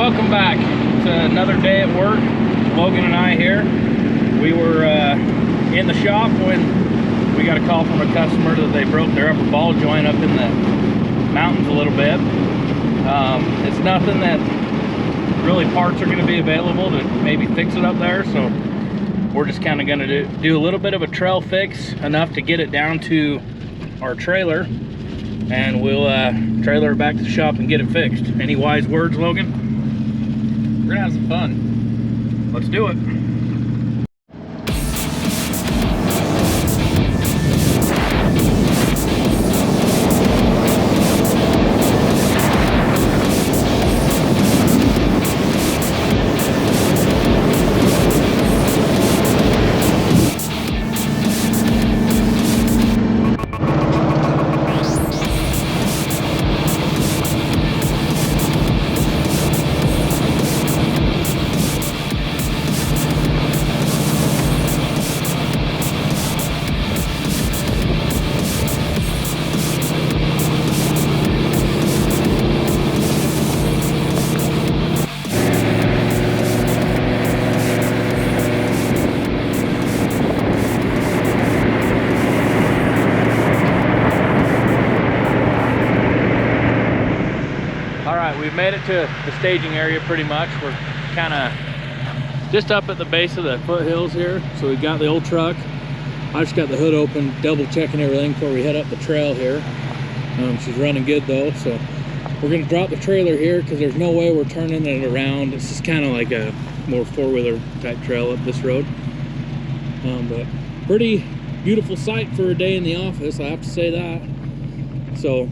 welcome back to another day at work. Logan and I here. We were in the shop when we got a call from a customer that they broke their upper ball joint up in the mountains a little bit. It's nothing that really parts are going to be available to maybe fix it up there, so we're just kind of going to do a little bit of a trail fix, enough to get it down to our trailer, and we'll trailer it back to the shop and get it fixed. Any wise words, Logan? We're gonna have some fun. Let's do it. We've made it to the staging area pretty much. We're kind of just up at the base of the foothills here. So we've got the old truck. I just got the hood open, double checking everything before we head up the trail here. She's running good though. So we're gonna drop the trailer here because there's no way we're turning it around. It's just kind of like a more four-wheeler type trail up this road. But pretty beautiful sight for a day in the office, I have to say that. So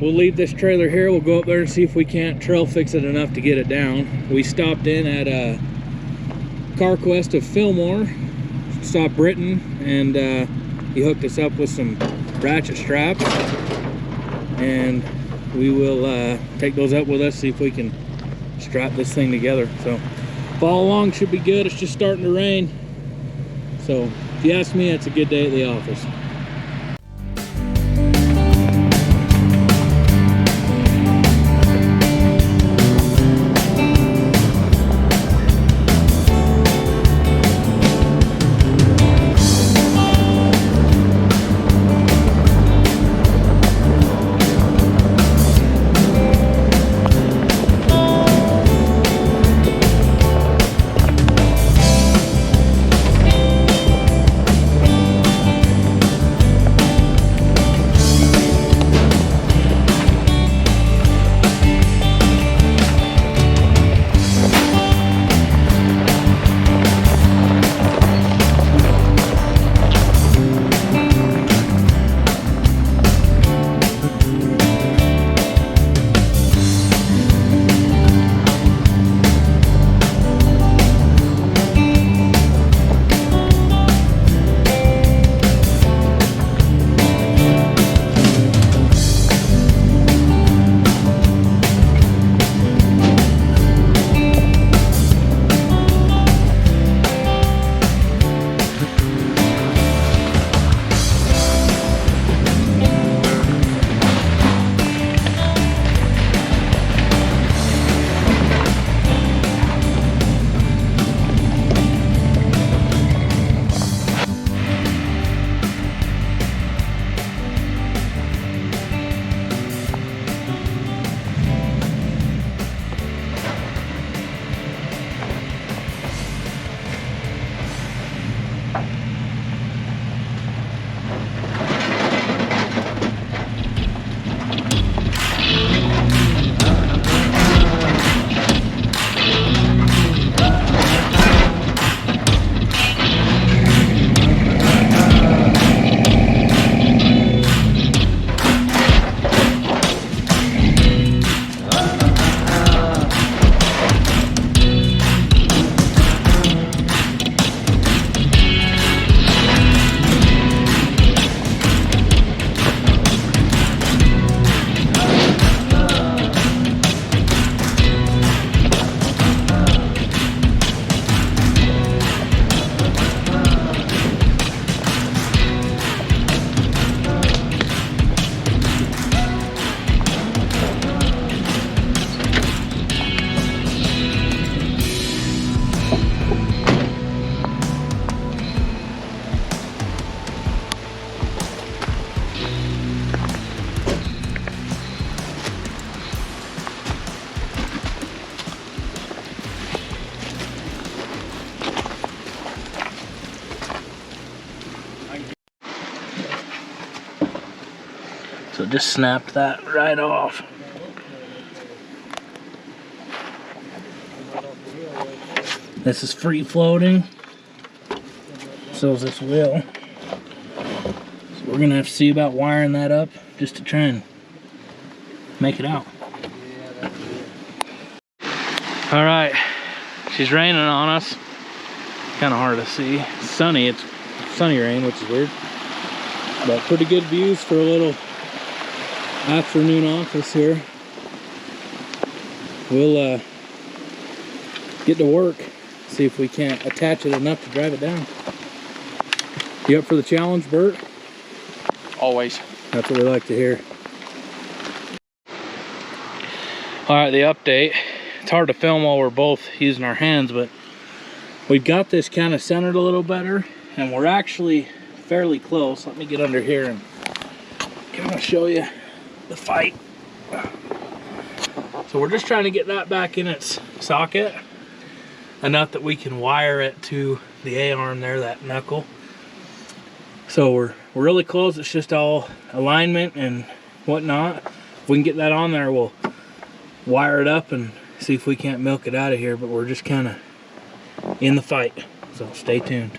we'll leave this trailer here. We'll go up there and see if we can't trail fix it enough to get it down. We stopped in at CarQuest of Fillmore, stopped Britton, and he hooked us up with some ratchet straps, and we will take those up with us, see if we can strap this thing together. So follow along, should be good. It's just starting to rain, so if you ask me, it's a good day at the office. So just snapped that right off. This is free floating. So is this wheel. So we're gonna have to see about wiring that up just to try and make it out. All right, she's raining on us. Kind of hard to see. It's sunny, it's sunny rain, which is weird. But pretty good views for a little afternoon office here. We'll get to work, see if we can't attach it enough to drive it down. You up for the challenge, Bert? Always. That's what we like to hear. All right, the update. It's hard to film while we're both using our hands, but we've got this kind of centered a little better, and we're actually fairly close. Let me get under here and kind of show you the fight. So we're just trying to get that back in its socket, enough that we can wire it to the A-arm there, that knuckle. So we're really close. It's just all alignment and whatnot. If we can get that on there, we'll wire it up and see if we can't milk it out of here, but we're just kind of in the fight, so stay tuned.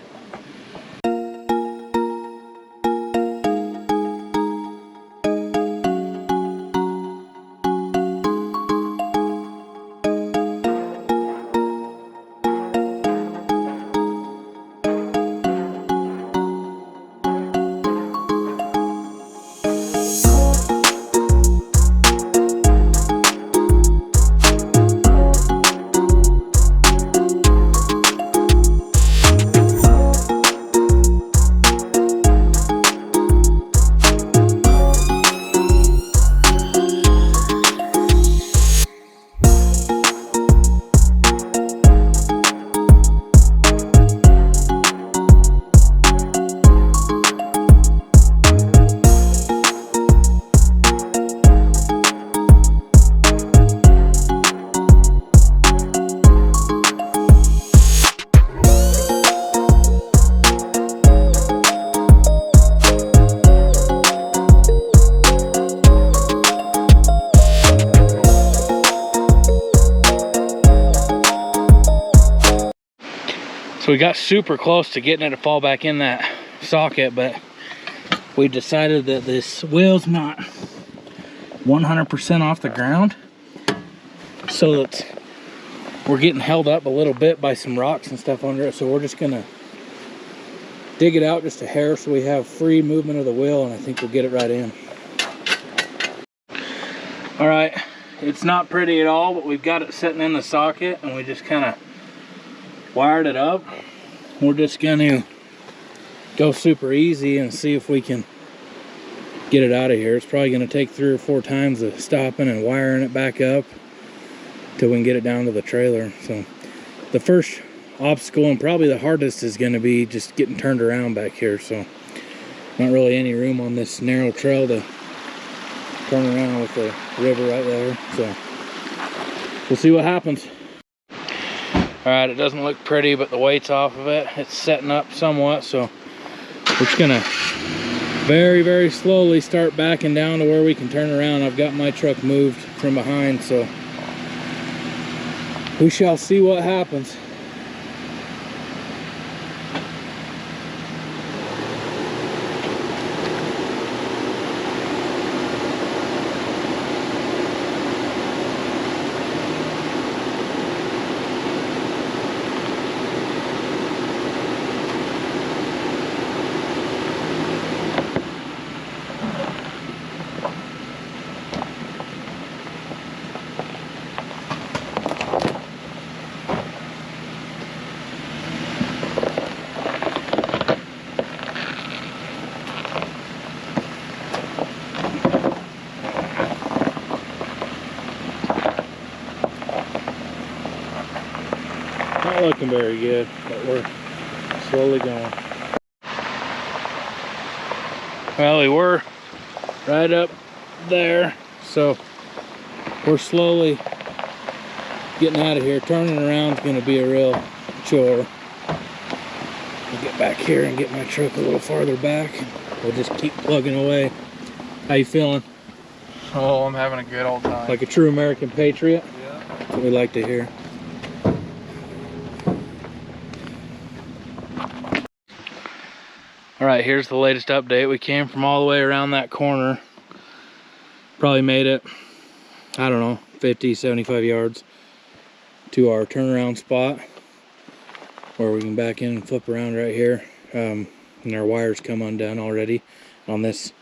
So we got super close to getting it to fall back in that socket, but we decided that this wheel's not 100% off the ground, so that we're getting held up a little bit by some rocks and stuff under it. So we're just gonna dig it out just a hair so we have free movement of the wheel, and I think we'll get it right in. All right, it's not pretty at all, but we've got it sitting in the socket, and we just kind of wired it up. We're just going to go super easy and see if we can get it out of here. It's probably going to take 3 or 4 times of stopping and wiring it back up till we can get it down to the trailer. So the first obstacle, and probably the hardest, is going to be just getting turned around back here. So not really any room on this narrow trail to turn around with the river right there. So we'll see what happens. All right, it doesn't look pretty, but the weight's off of it. It's setting up somewhat, so we're just gonna very, very slowly start backing down to where we can turn around. I've got my truck moved from behind, so we shall see what happens. Not looking very good, but we're slowly going. Well, we were right up there, so we're slowly getting out of here. Turning around is going to be a real chore. I'll get back here and get my truck a little farther back. We'll just keep plugging away. How you feeling? Oh, I'm having a good old time. Like a true American patriot? Yeah. That's what we like to hear. All right, here's the latest update. We came from all the way around that corner. Probably made it, I don't know, 50, 75 yards to our turnaround spot where we can back in and flip around right here. And our wires come undone already on this.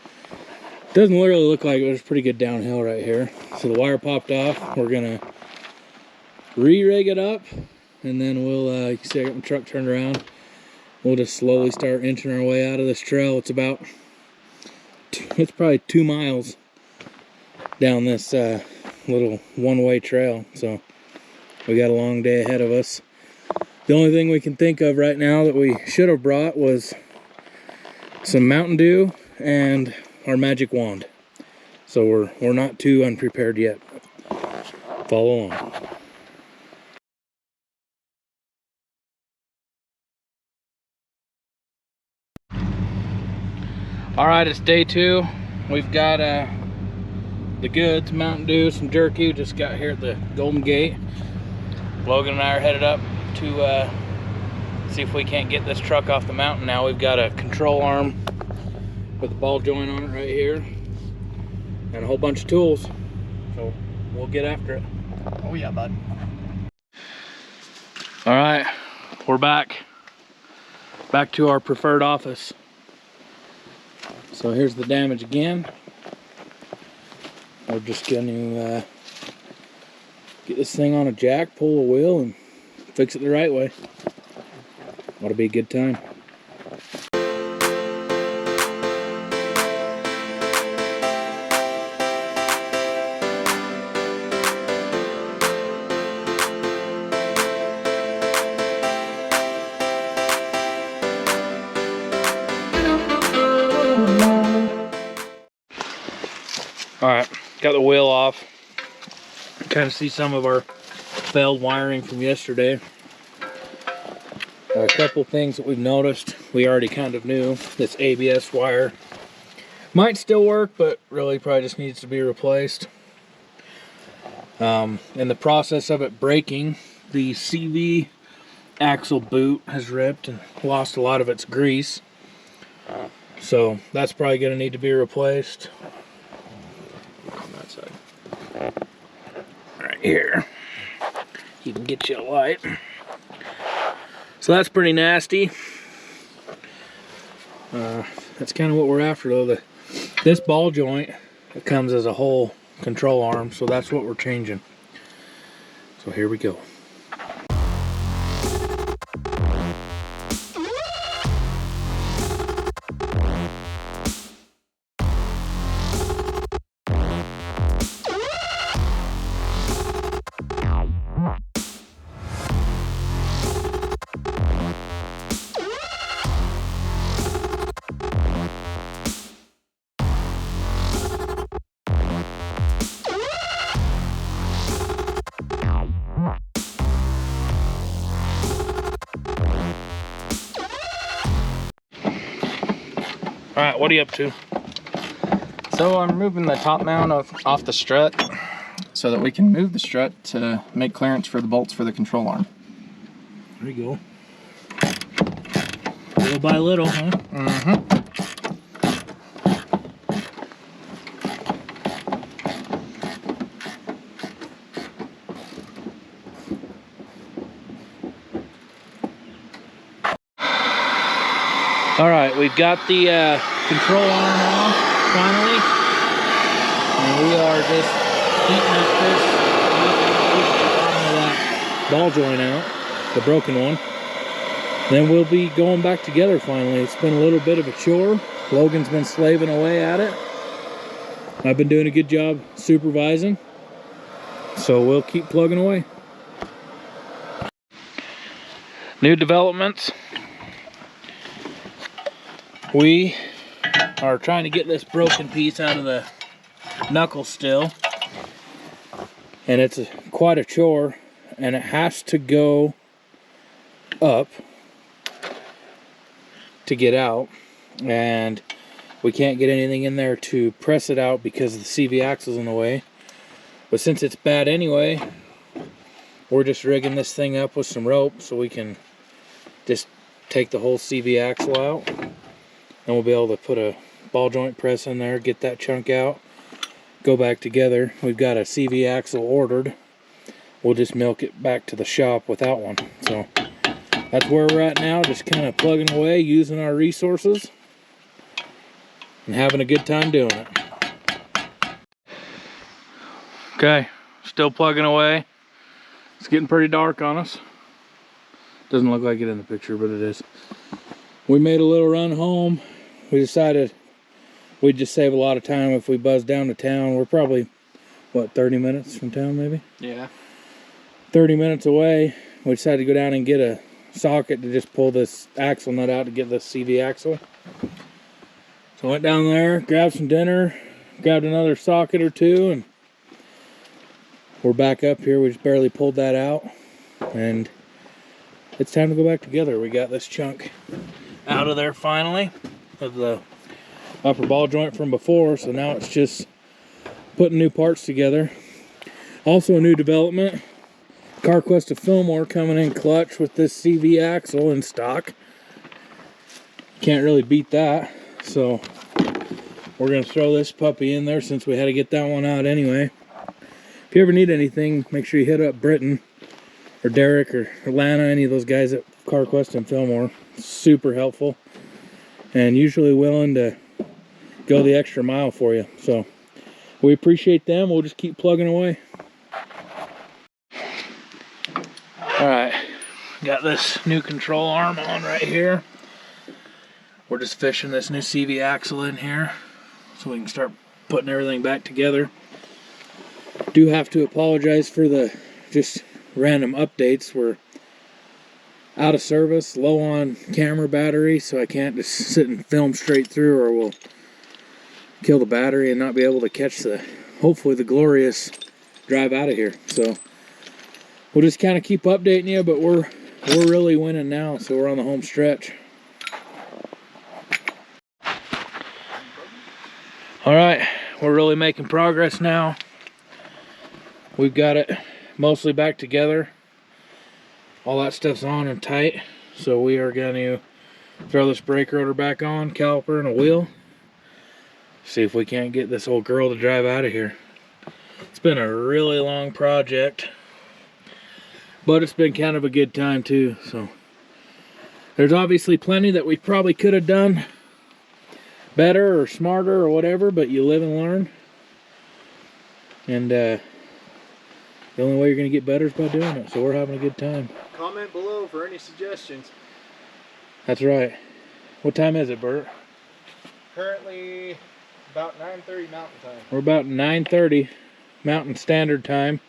Doesn't literally look like it. There's pretty good downhill right here. So the wire popped off. We're gonna re-rig it up, and then we'll, you can see I got my truck turned around. We'll just slowly start inching our way out of this trail. It's probably 2 miles down this little one-way trail. So we got a long day ahead of us. The only thing we can think of right now that we should have brought was some Mountain Dew and our magic wand. So we're not too unprepared yet. Follow along. All right, it's day 2. We've got the goods, Mountain Dew, some jerky. We just got here at the Golden Gate. Logan and I are headed up to see if we can't get this truck off the mountain now. We've got a control arm with a ball joint on it right here and a whole bunch of tools. So we'll get after it. Oh yeah, bud. All right, we're back to our preferred office. So here's the damage again. We're just going to get this thing on a jack, pull a wheel, and fix it the right way. Ought to be a good time. All right, got the wheel off. Kind of see some of our failed wiring from yesterday. A couple things that we've noticed, we already kind of knew. This ABS wire might still work, but really probably just needs to be replaced. In the process of it breaking, the CV axle boot has ripped and lost a lot of its grease. So that's probably going to need to be replaced. On that side. Right here. You can get you a light. So that's pretty nasty. That's kind of what we're after though. This ball joint, it comes as a whole control arm, so that's what we're changing. So here we go. All right, what are you up to? So I'm removing the top mount off the strut so that we can move the strut to make clearance for the bolts for the control arm. There you go. Little by little, huh? Mm-hmm. All right, we've got the control arm off finally, and we are just heating up this that ball joint out, the broken one. Then we'll be going back together finally. It's been a little bit of a chore. Logan's been slaving away at it. I've been doing a good job supervising, so we'll keep plugging away. New developments. We are trying to get this broken piece out of the knuckle still, and it's quite a chore, and it has to go up to get out, and We can't get anything in there to press it out because the CV axle's in the way. But since it's bad anyway, we're just rigging this thing up with some rope so we can just take the whole CV axle out. And we'll be able to put a ball joint press in there, get that chunk out, go back together. We've got a CV axle ordered. We'll just milk it back to the shop without one. So that's where we're at now, just kind of plugging away, using our resources, and having a good time doing it. Okay, still plugging away. It's getting pretty dark on us. Doesn't look like it in the picture, but it is. We made a little run home. We decided we'd just save a lot of time if we buzzed down to town. We're probably, what, 30 minutes from town maybe? Yeah. 30 minutes away. We decided to go down and get a socket to just pull this axle nut out to get the CV axle. So I went down there, grabbed some dinner, grabbed another socket or two, and we're back up here. We just barely pulled that out, and it's time to go back together. We got this chunk out of there finally, of the upper ball joint from before, so now it's just putting new parts together. Also a new development, CarQuest of Fillmore coming in clutch with this CV axle in stock. Can't really beat that, so we're gonna throw this puppy in there since we had to get that one out anyway. If you ever need anything, make sure you hit up Britton or Derek or Lana, any of those guys at CarQuest and Fillmore. Super helpful and usually willing to go the extra mile for you. So we appreciate them. We'll just keep plugging away. All right, got this new control arm on right here. We're just fishing this new CV axle in here so we can start putting everything back together. Do have to apologize for the just random updates. We're out of service, low on camera battery, so I can't just sit and film straight through or we'll kill the battery and not be able to catch the, hopefully, the glorious drive out of here. So we'll just kind of keep updating you, but we're really winning now, so we're on the home stretch. All right, we're really making progress now. We've got it mostly back together. All that stuff's on and tight, so we are going to throw this brake rotor back on, caliper and a wheel. See if we can't get this old girl to drive out of here. It's been a really long project, but it's been kind of a good time too. So there's obviously plenty that we probably could have done better or smarter or whatever, but you live and learn. And the only way you're going to get better is by doing it. So we're having a good time. Comment below for any suggestions. That's right. What time is it, Bert? Currently about 9:30 Mountain Time. We're about 9:30 Mountain Standard Time.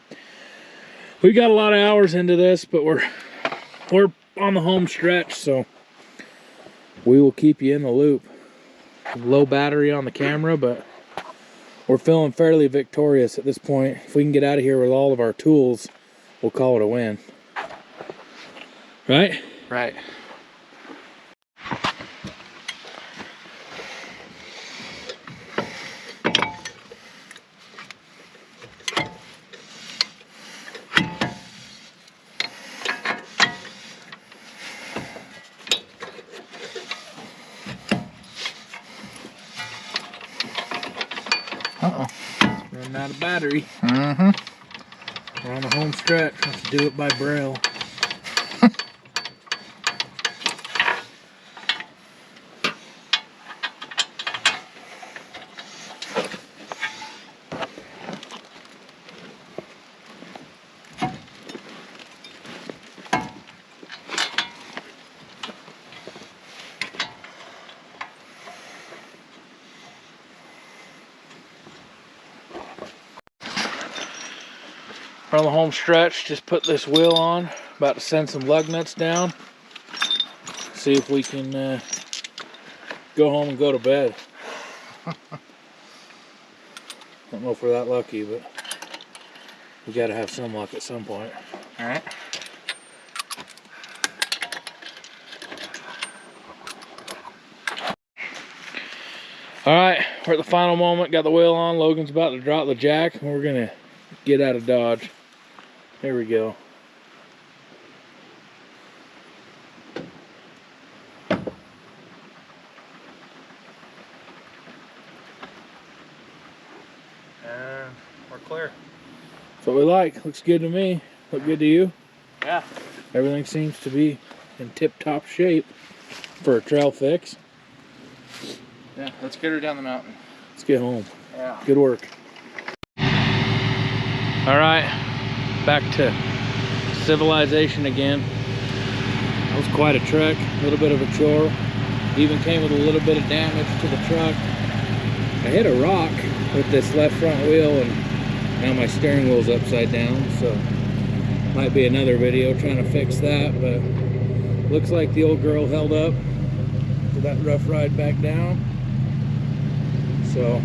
We got a lot of hours into this, but we're on the home stretch, so we will keep you in the loop. Low battery on the camera, but we're feeling fairly victorious at this point. If we can get out of here with all of our tools, we'll call it a win. Right? Right. Uh-oh. Running out of battery. Mm-hmm. We're on the home stretch. Let's do it by braille. We're on the home stretch, just put this wheel on, about to send some lug nuts down, see if we can go home and go to bed. Don't know if we're that lucky, but we gotta have some luck at some point. All right. All we're at the final moment. Got the wheel on. Logan's about to drop the jack, and we're gonna get out of Dodge. Here we go. And we're clear. That's what we like. Looks good to me. Look good to you? Yeah. Everything seems to be in tip-top shape for a trail fix. Yeah, let's get her down the mountain. Let's get home. Yeah. Good work. All right, back to civilization again. That was quite a trek, a little bit of a chore. Even came with a little bit of damage to the truck. I hit a rock with this left front wheel, and now my steering wheel's upside down, so might be another video trying to fix that, but looks like the old girl held up for that rough ride back down. So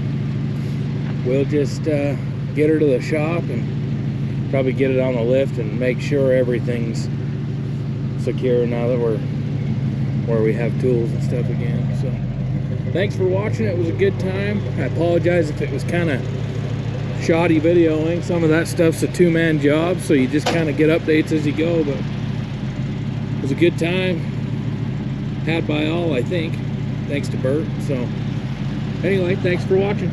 we'll just get her to the shop and probably get it on the lift and make sure everything's secure now that we're where we have tools and stuff again. So thanks for watching. It was a good time. I apologize if it was kind of shoddy videoing. Some of that stuff's a two-man job, so you just kind of get updates as you go, but it was a good time had by all, I think, thanks to Bert. So anyway, thanks for watching.